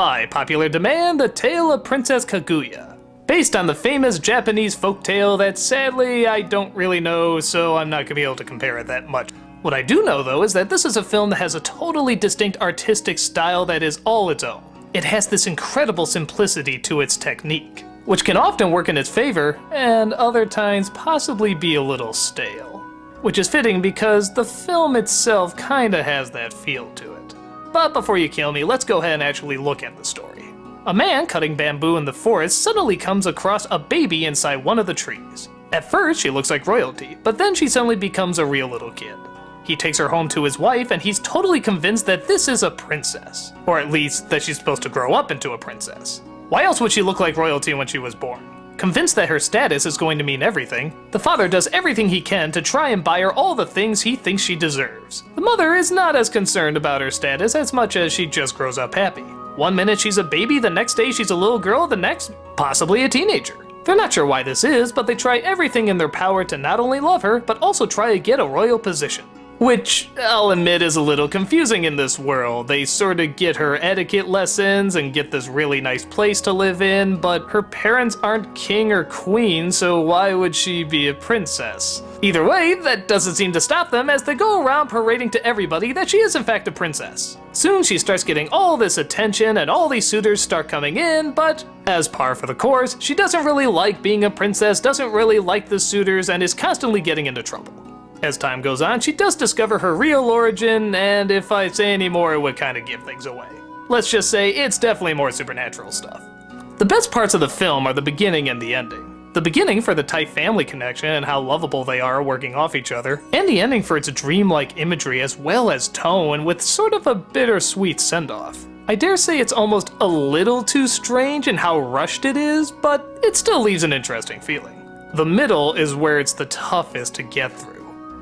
By popular demand, the tale of Princess Kaguya. Based on the famous Japanese folktale that sadly I don't really know, so I'm not going to be able to compare it that much. What I do know though is that this is a film that has a totally distinct artistic style that is all its own. It has this incredible simplicity to its technique, which can often work in its favor, and other times possibly be a little stale. Which is fitting because the film itself kinda has that feel to it. But before you kill me, let's go ahead and actually look at the story. A man cutting bamboo in the forest suddenly comes across a baby inside one of the trees. At first, she looks like royalty, but then she suddenly becomes a real little kid. He takes her home to his wife, and he's totally convinced that this is a princess. Or at least, that she's supposed to grow up into a princess. Why else would she look like royalty when she was born? Convinced that her status is going to mean everything, the father does everything he can to try and buy her all the things he thinks she deserves. The mother is not as concerned about her status as much as she just grows up happy. One minute she's a baby, the next day she's a little girl, the next, possibly a teenager. They're not sure why this is, but they try everything in their power to not only love her, but also try to get a royal position. Which, I'll admit, is a little confusing in this world. They sort of get her etiquette lessons and get this really nice place to live in, but her parents aren't king or queen, so why would she be a princess? Either way, that doesn't seem to stop them as they go around parading to everybody that she is in fact a princess. Soon she starts getting all this attention and all these suitors start coming in, but as par for the course, she doesn't really like being a princess, doesn't really like the suitors, and is constantly getting into trouble. As time goes on, she does discover her real origin, and if I say any more, it would kind of give things away. Let's just say it's definitely more supernatural stuff. The best parts of the film are the beginning and the ending. The beginning for the tight family connection and how lovable they are working off each other, and the ending for its dreamlike imagery as well as tone with sort of a bittersweet send-off. I dare say it's almost a little too strange in how rushed it is, but it still leaves an interesting feeling. The middle is where it's the toughest to get through.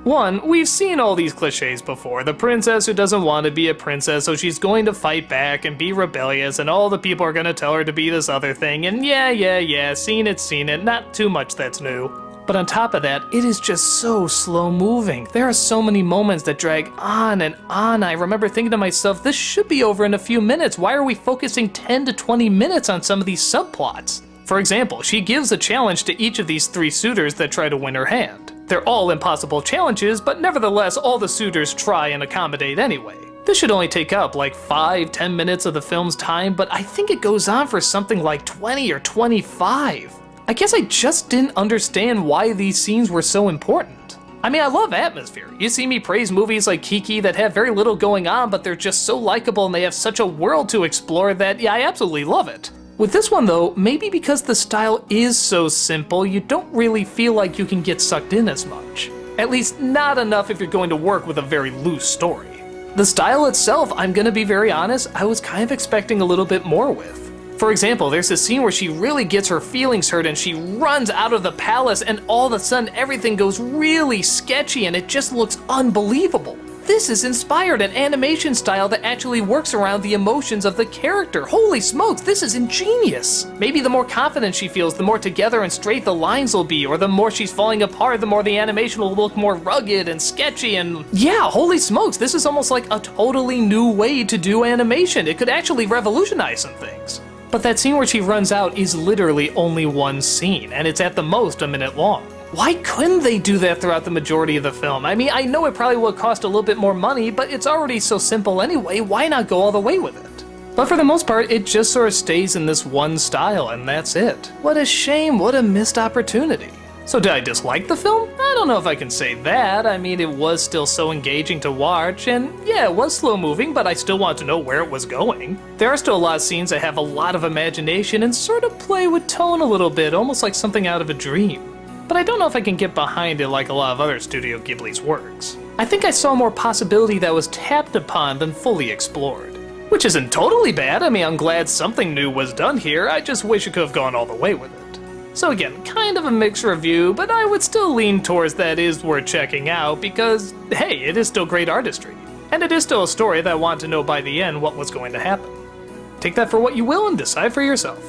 One, we've seen all these cliches before. The princess who doesn't want to be a princess, so she's going to fight back and be rebellious, and all the people are going to tell her to be this other thing, and yeah, seen it, not too much that's new. But on top of that, it is just so slow moving. There are so many moments that drag on and on. I remember thinking to myself, this should be over in a few minutes. Why are we focusing 10 to 20 minutes on some of these subplots? For example, she gives a challenge to each of these three suitors that try to win her hand. They're all impossible challenges, but nevertheless all the suitors try and accommodate anyway. This should only take up like 5-10 minutes of the film's time, but I think it goes on for something like 20 or 25. I guess I just didn't understand why these scenes were so important. I mean, I love atmosphere. You see me praise movies like Kiki that have very little going on, but they're just so likable and they have such a world to explore that, yeah, I absolutely love it. With this one though, maybe because the style is so simple, you don't really feel like you can get sucked in as much. At least not enough if you're going to work with a very loose story. The style itself, I'm gonna be very honest, I was kind of expecting a little bit more with. For example, there's a scene where she really gets her feelings hurt and she runs out of the palace and all of a sudden everything goes really sketchy and it just looks unbelievable. This is inspired an animation style that actually works around the emotions of the character. Holy smokes, this is ingenious. Maybe the more confident she feels, the more together and straight the lines will be, or the more she's falling apart, the more the animation will look more rugged and sketchy and yeah, holy smokes, this is almost like a totally new way to do animation. It could actually revolutionize some things. But that scene where she runs out is literally only one scene, and it's at the most a minute long. Why couldn't they do that throughout the majority of the film? I mean, I know it probably would cost a little bit more money, but it's already so simple anyway, why not go all the way with it? But for the most part, it just sort of stays in this one style, and that's it. What a shame, what a missed opportunity. So did I dislike the film? I don't know if I can say that. I mean, it was still so engaging to watch, and yeah, it was slow moving, but I still wanted to know where it was going. There are still a lot of scenes that have a lot of imagination and sort of play with tone a little bit, almost like something out of a dream. But I don't know if I can get behind it like a lot of other Studio Ghibli's works. I think I saw more possibility that was tapped upon than fully explored. Which isn't totally bad. I mean, I'm glad something new was done here, I just wish it could have gone all the way with it. So again, kind of a mixed review, but I would still lean towards that is worth checking out because, hey, it is still great artistry. And it is still a story that I want to know by the end what was going to happen. Take that for what you will and decide for yourself.